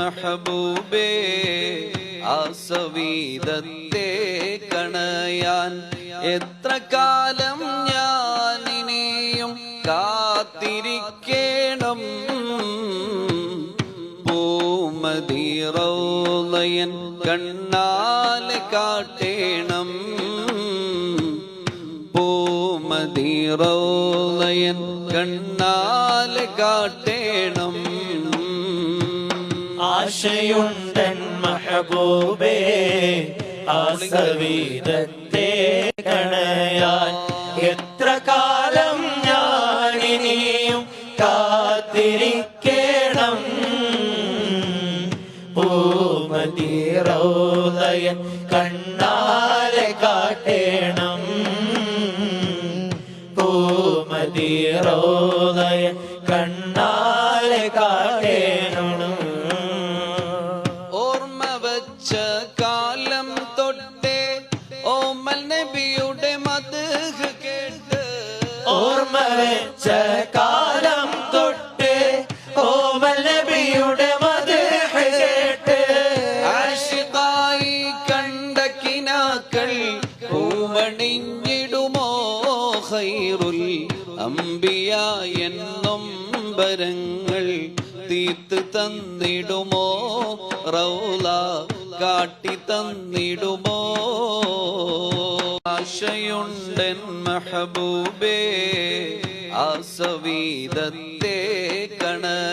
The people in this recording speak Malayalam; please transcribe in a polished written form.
മെഹബൂബേ ആസവീദത്തെ കണയാൻ എത്ര കാലം ഞാൻ ഇനിയും കാത്തിരിക്കേണം. പൂമദി റൗളയൻ കണ്ണാലെ കാട്ടേണം. പൂമദി റൗളയൻ കണ്ണാലെ കാട്ടേണം. ആശയുണ്ടൻ മെഹബൂബേ ആസവീദത്തെ കണയാൻ എത്ര കാലം ഞാൻ ഇനിയും കാത്തിരിക്കേണം. പൂമദി റൗളയൻ കണ്ണാലെ കാട്ടേണം. പൂമദി റൗളയൻ കണ്ണാലെ കാട്ടേണം. കാലം തൊട്ടേ ഓമൽ നബിയുടെ മദ്ഹ് കേട്ട്, ഓർമ്മ വെച്ച കാലം തൊട്ടേ ഓമൽ നബിയുടെ മദ്ഹ് കേട്ട്, ആശിഖായി കണ്ട കിനാക്കൾ പൂവണിഞ്ഞിടുമോ ഖൈറുൽ അംബിയ എന്നും ബരങ്ങൾ തീർത്ത് തന്നിടുമോ റൗള കാട്ടി തന്നിടുമോ. ആശയുണ്ടൻ മെഹബൂബേ ആസവീദത്തെ കണയ